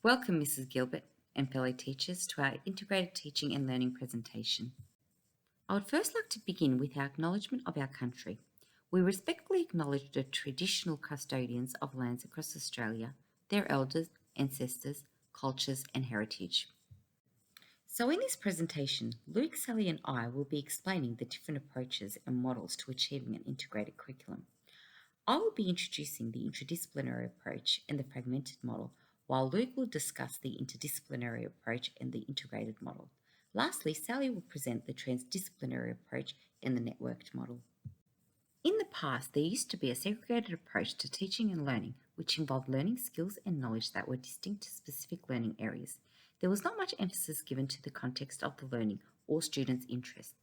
Welcome, Mrs. Gilbert and fellow teachers, to our Integrated Teaching and Learning presentation. I would first like to begin with our acknowledgement of our country. We respectfully acknowledge the traditional custodians of lands across Australia, their elders, ancestors, cultures and heritage. So in this presentation, Luke, Sally and I will be explaining the different approaches and models to achieving an integrated curriculum. I will be introducing the interdisciplinary approach and the fragmented model, while Luke will discuss the interdisciplinary approach and the integrated model. Lastly, Sally will present the transdisciplinary approach and the networked model. In the past, there used to be a segregated approach to teaching and learning, which involved learning skills and knowledge that were distinct to specific learning areas. There was not much emphasis given to the context of the learning or students' interests.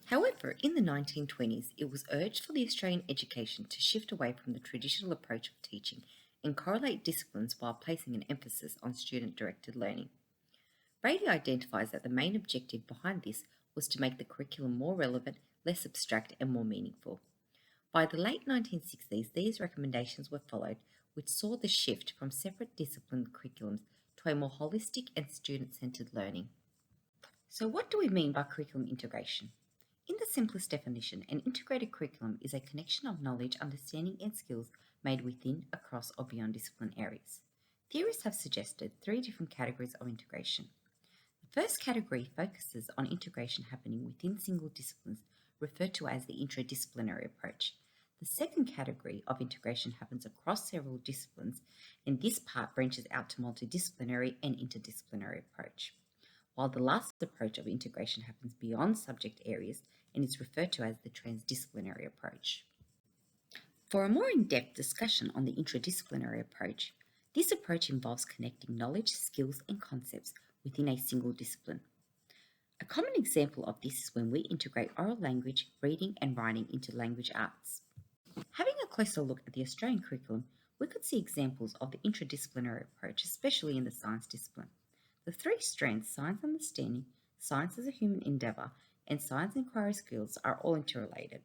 However, in the 1920s, it was urged for the Australian education to shift away from the traditional approach of teaching and correlate disciplines while placing an emphasis on student-directed learning. Brady identifies that the main objective behind this was to make the curriculum more relevant, less abstract, and more meaningful. By the late 1960s, these recommendations were followed, which saw the shift from separate discipline curriculums to a more holistic and student-centered learning. So what do we mean by curriculum integration? In the simplest definition, an integrated curriculum is a connection of knowledge, understanding and skills made within, across or beyond discipline areas. Theorists have suggested three different categories of integration. The first category focuses on integration happening within single disciplines, referred to as the interdisciplinary approach. The second category of integration happens across several disciplines, and this part branches out to multidisciplinary and interdisciplinary approach, while the last approach of integration happens beyond subject areas and is referred to as the transdisciplinary approach. For a more in-depth discussion on the interdisciplinary approach, this approach involves connecting knowledge, skills, and concepts within a single discipline. A common example of this is when we integrate oral language, reading, and writing into language arts. Having a closer look at the Australian curriculum, we could see examples of the interdisciplinary approach, especially in the science discipline. The three strands, science understanding, science as a human endeavour, and science inquiry skills are all interrelated.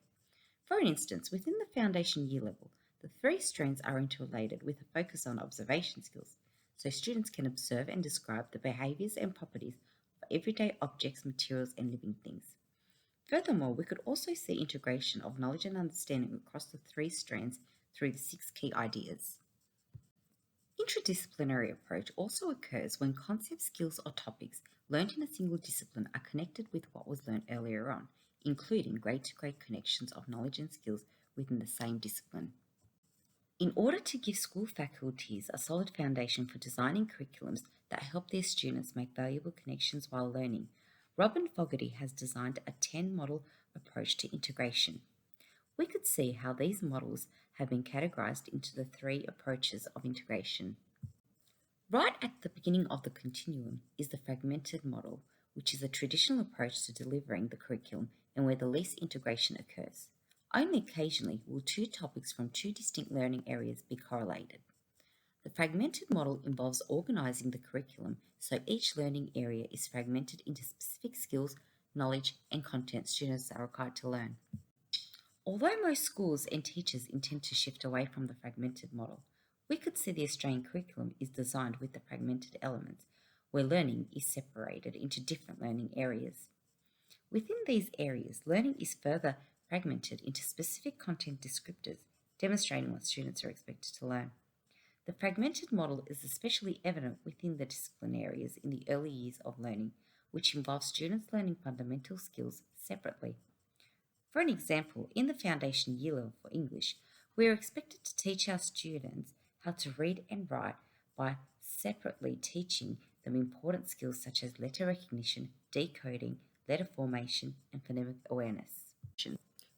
For instance, within the foundation year level, the three strands are interrelated with a focus on observation skills, so students can observe and describe the behaviours and properties of everyday objects, materials, and living things. Furthermore, we could also see integration of knowledge and understanding across the three strands through the 6 key ideas. Interdisciplinary approach also occurs when concepts, skills, or topics learned in a single discipline are connected with what was learned earlier on, including grade-to-grade connections of knowledge and skills within the same discipline. In order to give school faculties a solid foundation for designing curriculums that help their students make valuable connections while learning, Robin Fogarty has designed a 10-model approach to integration. We could see how these models have been categorized into the three approaches of integration. Right at the beginning of the continuum is the fragmented model, which is a traditional approach to delivering the curriculum and where the least integration occurs. Only occasionally will two topics from two distinct learning areas be correlated. The fragmented model involves organizing the curriculum so each learning area is fragmented into specific skills, knowledge, and content students are required to learn. Although most schools and teachers intend to shift away from the fragmented model, we could see the Australian curriculum is designed with the fragmented elements, where learning is separated into different learning areas. Within these areas, learning is further fragmented into specific content descriptors, demonstrating what students are expected to learn. The fragmented model is especially evident within the discipline areas in the early years of learning, which involve students learning fundamental skills separately. For an example, in the foundation year level for English, we are expected to teach our students how to read and write by separately teaching them important skills such as letter recognition, decoding, letter formation, and phonemic awareness.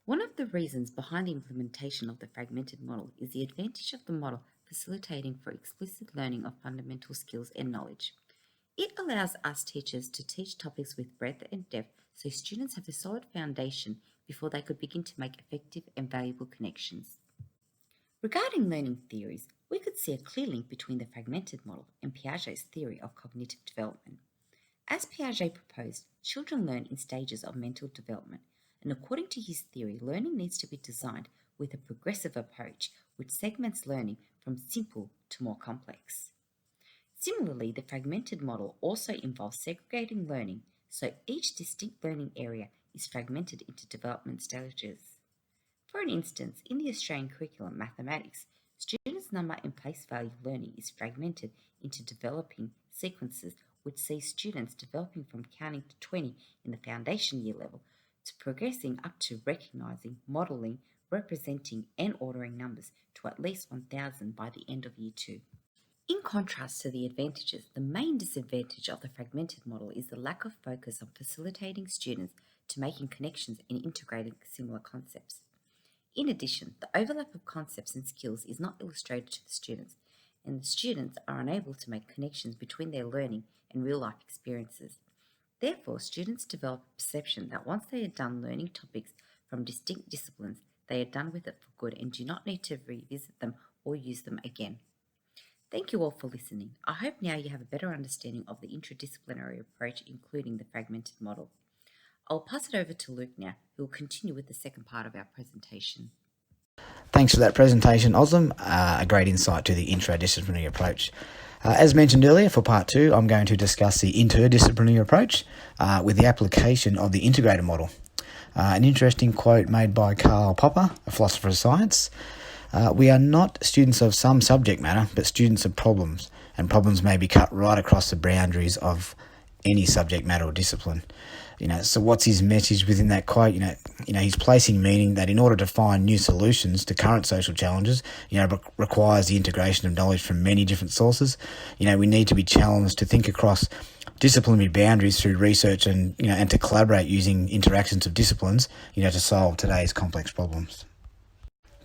One of the reasons behind the implementation of the fragmented model is the advantage of the model facilitating for explicit learning of fundamental skills and knowledge. It allows us teachers to teach topics with breadth and depth so students have a solid foundation before they could begin to make effective and valuable connections. Regarding learning theories, we could see a clear link between the fragmented model and Piaget's theory of cognitive development. As Piaget proposed, children learn in stages of mental development, and according to his theory, learning needs to be designed with a progressive approach which segments learning from simple to more complex. Similarly, the fragmented model also involves segregating learning, so each distinct learning area is fragmented into development stages. For an instance, in the Australian curriculum mathematics, students' number and place value learning is fragmented into developing sequences which see students developing from counting to 20 in the foundation year level to progressing up to recognising, modelling, representing and ordering numbers to at least 1000 by the end of year 2. In contrast to the advantages, the main disadvantage of the fragmented model is the lack of focus on facilitating students to making connections and integrating similar concepts. In addition, the overlap of concepts and skills is not illustrated to the students, and the students are unable to make connections between their learning and real-life experiences. Therefore, students develop a perception that once they are done learning topics from distinct disciplines, they are done with it for good and do not need to revisit them or use them again. Thank you all for listening. I hope now you have a better understanding of the interdisciplinary approach, including the fragmented model. I'll pass it over to Luke now, who will continue with the second part of our presentation. Thanks for that presentation, Oslam. A great insight to the interdisciplinary approach. As mentioned earlier, for part 2, I'm going to discuss the interdisciplinary approach with the application of the integrated model. An interesting quote made by Karl Popper, a philosopher of science. We are not students of some subject matter, but students of problems, and problems may be cut right across the boundaries of any subject matter or discipline. So what's his message within that quote? He's placing meaning that in order to find new solutions to current social challenges, requires the integration of knowledge from many different sources. We need to be challenged to think across disciplinary boundaries through research and to collaborate using interactions of disciplines, to solve today's complex problems.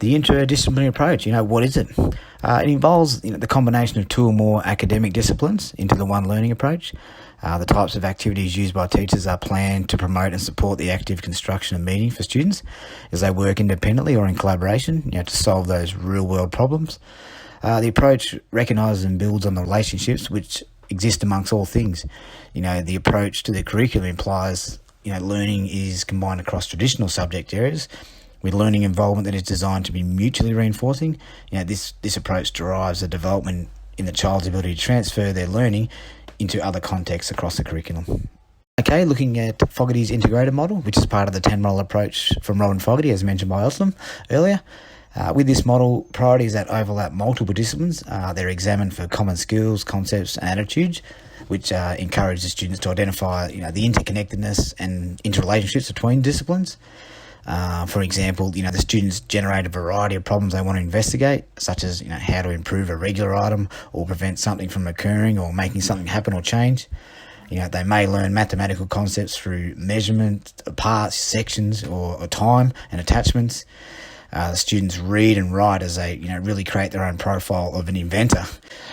The interdisciplinary approach, what is it? It involves the combination of 2 or more academic disciplines into the one learning approach. The types of activities used by teachers are planned to promote and support the active construction of meaning for students as they work independently or in collaboration, to solve those real-world problems. The approach recognises and builds on the relationships which exist amongst all things. The approach to the curriculum implies, learning is combined across traditional subject areas with learning involvement that is designed to be mutually reinforcing. This approach derives the development in the child's ability to transfer their learning into other contexts across the curriculum. Okay, looking at Fogarty's integrated model, which is part of the 10 model approach from Robin Fogarty, as mentioned by Oslam earlier. With this model, priorities that overlap multiple disciplines, they're examined for common skills, concepts, and attitudes, which encourage the students to identify, the interconnectedness and interrelationships between disciplines. For example, the students generate a variety of problems they want to investigate, such as, how to improve a regular item or prevent something from occurring or making something happen or change. They may learn mathematical concepts through measurement, parts, sections, or time and attachments. The students read and write as they, really create their own profile of an inventor,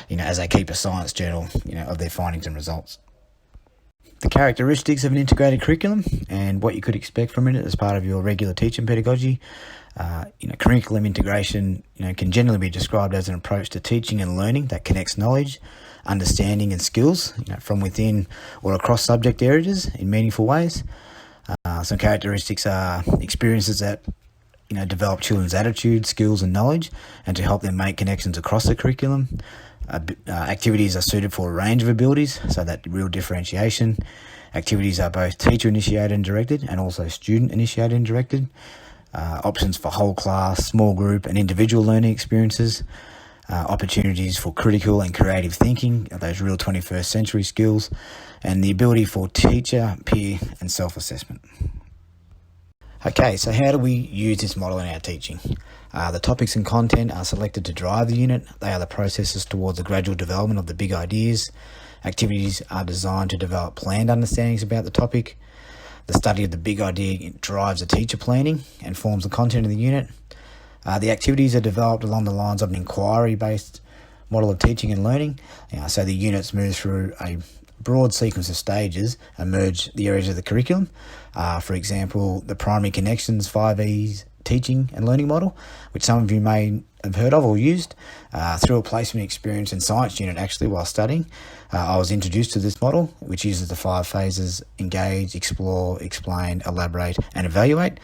as they keep a science journal, of their findings and results. The characteristics of an integrated curriculum and what you could expect from it as part of your regular teaching pedagogy. Curriculum integration, can generally be described as an approach to teaching and learning that connects knowledge, understanding and skills, from within or across subject areas in meaningful ways. Some characteristics are experiences that, develop children's attitudes, skills and knowledge, and to help them make connections across the curriculum. Activities are suited for a range of abilities, so that real differentiation. Activities are both teacher-initiated and directed, and also student-initiated and directed. Options for whole class, small group, and individual learning experiences. Opportunities for critical and creative thinking, those real 21st century skills, and the ability for teacher, peer, and self-assessment. Okay, so how do we use this model in our teaching? The topics and content are selected to drive the unit. They are the processes towards the gradual development of the big ideas. Activities are designed to develop planned understandings about the topic. The study of the big idea drives the teacher planning and forms the content of the unit. The activities are developed along the lines of an inquiry-based model of teaching and learning. So the units move through a broad sequence of stages and merge the areas of the curriculum. For example, the primary connections 5E's teaching and learning model, which some of you may have heard of or used. Through a placement experience in science unit, actually, while studying, I was introduced to this model, which uses the 5 phases: engage, explore, explain, elaborate, and evaluate.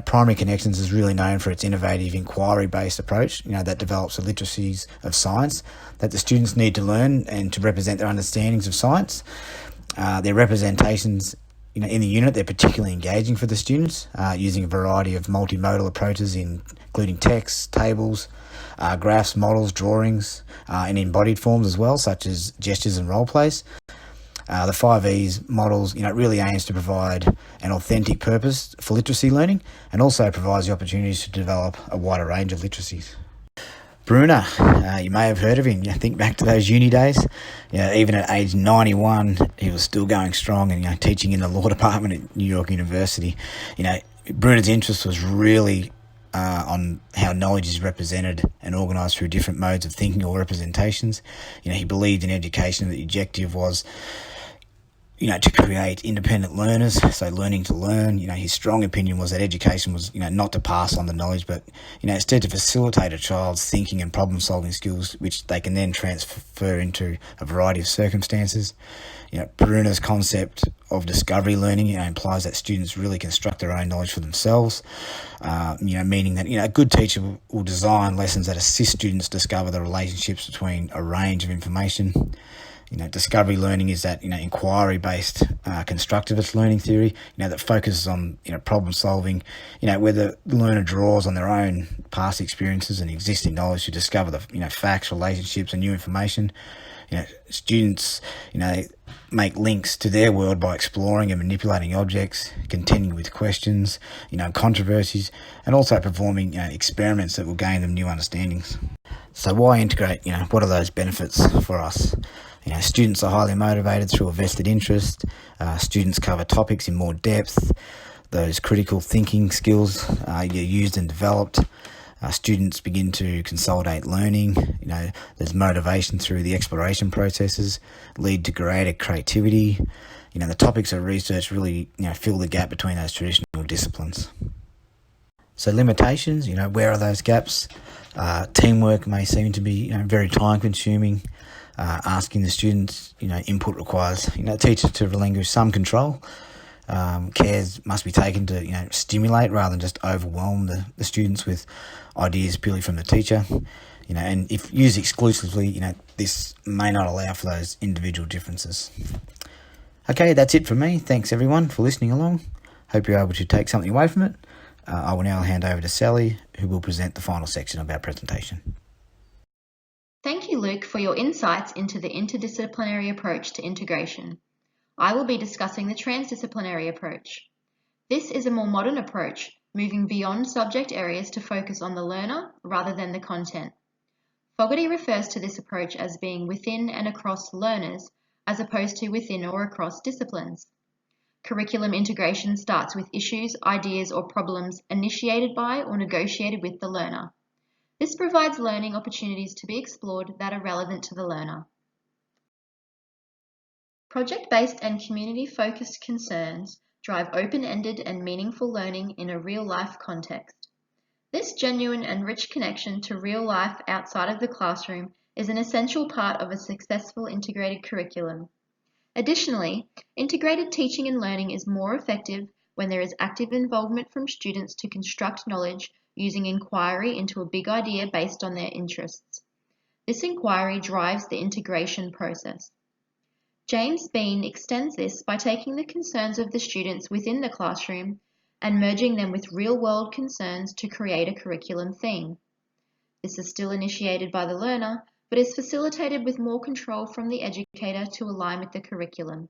Primary Connections is really known for its innovative inquiry-based approach, that develops the literacies of science that the students need to learn and to represent their understandings of science. Their representations in the unit, they're particularly engaging for the students, using a variety of multimodal approaches including text, tables, graphs, models, drawings, and embodied forms as well, such as gestures and role plays. The 5Es models, really aims to provide an authentic purpose for literacy learning and also provides the opportunities to develop a wider range of literacies. Bruner, you may have heard of him. Think back to those uni days. Even at age 91, he was still going strong and teaching in the law department at New York University. Bruner's interest was really on how knowledge is represented and organised through different modes of thinking or representations. He believed in education that the objective was to create independent learners, so learning to learn. His strong opinion was that education was, not to pass on the knowledge, but, instead to facilitate a child's thinking and problem-solving skills, which they can then transfer into a variety of circumstances. Bruner's concept of discovery learning, implies that students really construct their own knowledge for themselves, meaning that, a good teacher will design lessons that assist students discover the relationships between a range of information. Discovery learning is that, inquiry-based constructivist learning theory, that focuses on, problem solving, where the learner draws on their own past experiences and existing knowledge to discover the, facts, relationships and new information. Students, make links to their world by exploring and manipulating objects, contending with questions, controversies, and also performing, experiments that will gain them new understandings. So why integrate? What are those benefits for us? Students are highly motivated through a vested interest. Students cover topics in more depth. Those critical thinking skills are used and developed. Students begin to consolidate learning. There's motivation through the exploration processes, lead to greater creativity. The topics of research really, fill the gap between those traditional disciplines. So limitations, where are those gaps? Teamwork may seem to be, very time consuming. Asking the students, input requires, teachers to relinquish some control. Cares must be taken to, stimulate rather than just overwhelm the students with ideas purely from the teacher. And if used exclusively, this may not allow for those individual differences. Okay, that's it from me. Thanks everyone for listening along. Hope you're able to take something away from it. I will now hand over to Sally, who will present the final section of our presentation. Thank you, Luke, for your insights into the interdisciplinary approach to integration. I will be discussing the transdisciplinary approach. This is a more modern approach, moving beyond subject areas to focus on the learner rather than the content. Fogarty refers to this approach as being within and across learners, as opposed to within or across disciplines. Curriculum integration starts with issues, ideas, or problems initiated by or negotiated with the learner. This provides learning opportunities to be explored that are relevant to the learner. Project-based and community-focused concerns drive open-ended and meaningful learning in a real-life context. This genuine and rich connection to real life outside of the classroom is an essential part of a successful integrated curriculum. Additionally, integrated teaching and learning is more effective when there is active involvement from students to construct knowledge using inquiry into a big idea based on their interests. This inquiry drives the integration process. James Bean extends this by taking the concerns of the students within the classroom and merging them with real-world concerns to create a curriculum theme. This is still initiated by the learner, but is facilitated with more control from the educator to align with the curriculum.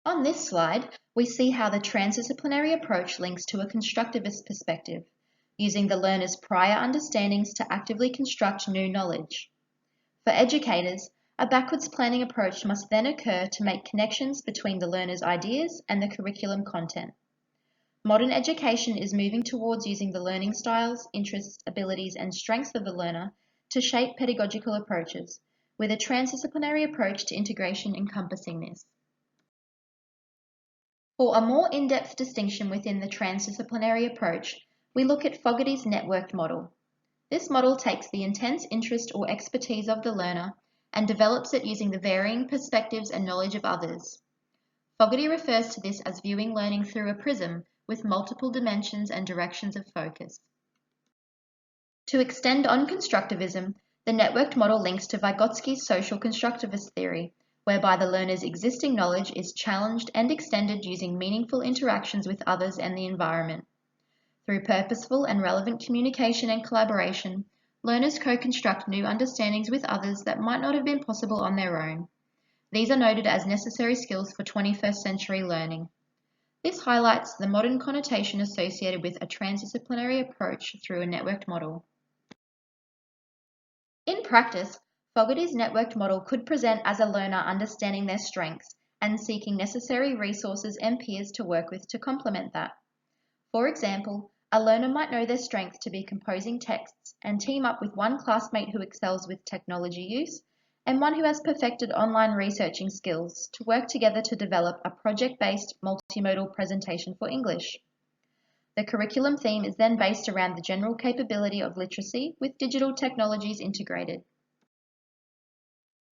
On this slide, we see how the transdisciplinary approach links to a constructivist perspective, using the learner's prior understandings to actively construct new knowledge. For educators, a backwards planning approach must then occur to make connections between the learner's ideas and the curriculum content. Modern education is moving towards using the learning styles, interests, abilities, and strengths of the learner to shape pedagogical approaches, with a transdisciplinary approach to integration encompassing this. For a more in-depth distinction within the transdisciplinary approach, we look at Fogarty's networked model. This model takes the intense interest or expertise of the learner and develops it using the varying perspectives and knowledge of others. Fogarty refers to this as viewing learning through a prism, with multiple dimensions and directions of focus. To extend on constructivism, the networked model links to Vygotsky's social constructivist theory, whereby the learner's existing knowledge is challenged and extended using meaningful interactions with others and the environment. Through purposeful and relevant communication and collaboration, learners co-construct new understandings with others that might not have been possible on their own. These are noted as necessary skills for 21st century learning. This highlights the modern connotation associated with a transdisciplinary approach through a networked model. In practice, Fogarty's networked model could present as a learner understanding their strengths and seeking necessary resources and peers to work with to complement that. For example, a learner might know their strength to be composing texts and team up with one classmate who excels with technology use and one who has perfected online researching skills to work together to develop a project-based multimodal presentation for English. The curriculum theme is then based around the general capability of literacy with digital technologies integrated.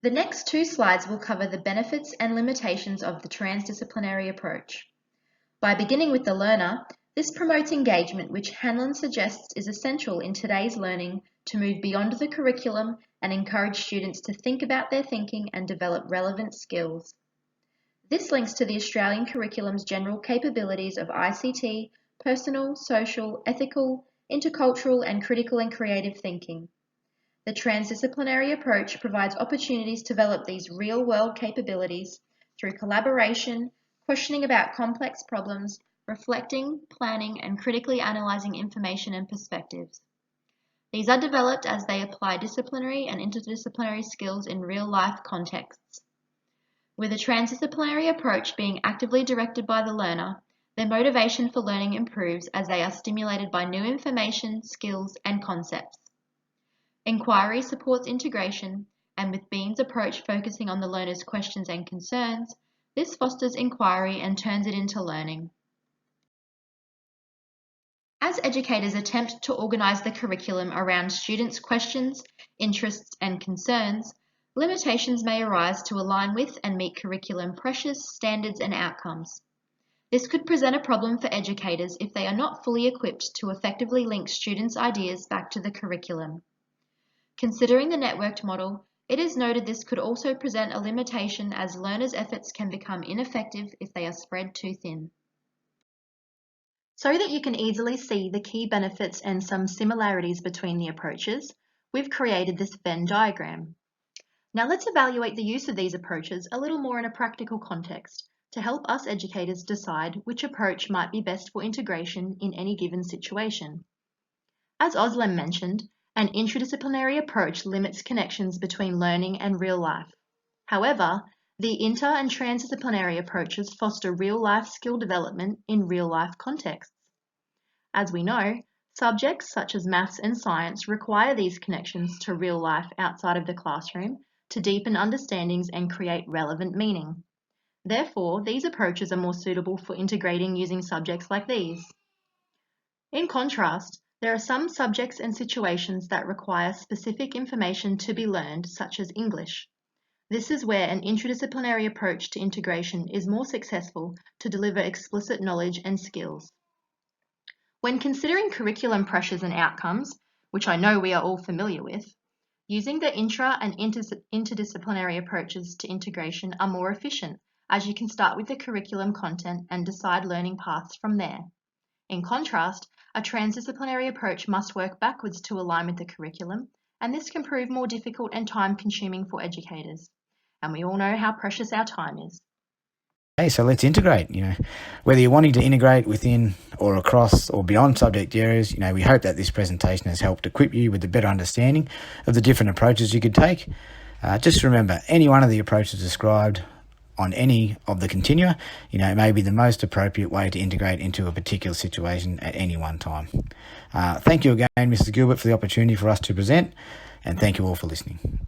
The next two slides will cover the benefits and limitations of the transdisciplinary approach. By beginning with the learner, this promotes engagement, which Hanlon suggests is essential in today's learning to move beyond the curriculum and encourage students to think about their thinking and develop relevant skills. This links to the Australian curriculum's general capabilities of ICT, personal, social, ethical, intercultural, and critical and creative thinking. The transdisciplinary approach provides opportunities to develop these real-world capabilities through collaboration, questioning about complex problems, reflecting, planning, and critically analysing information and perspectives. These are developed as they apply disciplinary and interdisciplinary skills in real-life contexts. With a transdisciplinary approach being actively directed by the learner, their motivation for learning improves as they are stimulated by new information, skills, and concepts. Inquiry supports integration, and with Bean's approach focusing on the learner's questions and concerns, this fosters inquiry and turns it into learning. As educators attempt to organise the curriculum around students' questions, interests, and concerns, limitations may arise to align with and meet curriculum pressures, standards, and outcomes. This could present a problem for educators if they are not fully equipped to effectively link students' ideas back to the curriculum. Considering the networked model, it is noted this could also present a limitation as learners' efforts can become ineffective if they are spread too thin. So that you can easily see the key benefits and some similarities between the approaches, we've created this Venn diagram. Now let's evaluate the use of these approaches a little more in a practical context to help us educators decide which approach might be best for integration in any given situation. As Özlem mentioned, an interdisciplinary approach limits connections between learning and real life. However, the inter- and transdisciplinary approaches foster real-life skill development in real-life contexts. As we know, subjects such as maths and science require these connections to real life outside of the classroom to deepen understandings and create relevant meaning. Therefore, these approaches are more suitable for integrating using subjects like these. In contrast, there are some subjects and situations that require specific information to be learned, such as English. This is where an interdisciplinary approach to integration is more successful to deliver explicit knowledge and skills. When considering curriculum pressures and outcomes, which I know we are all familiar with, using the intra- and interdisciplinary approaches to integration are more efficient, as you can start with the curriculum content and decide learning paths from there. In contrast, a transdisciplinary approach must work backwards to align with the curriculum, and this can prove more difficult and time-consuming for educators. And we all know how precious our time is. Okay, so let's integrate, whether you're wanting to integrate within or across or beyond subject areas, we hope that this presentation has helped equip you with a better understanding of the different approaches you could take. Just remember, any one of the approaches described on any of the continua, may be the most appropriate way to integrate into a particular situation at any one time. Thank you again, Mrs. Gilbert, for the opportunity for us to present, and thank you all for listening.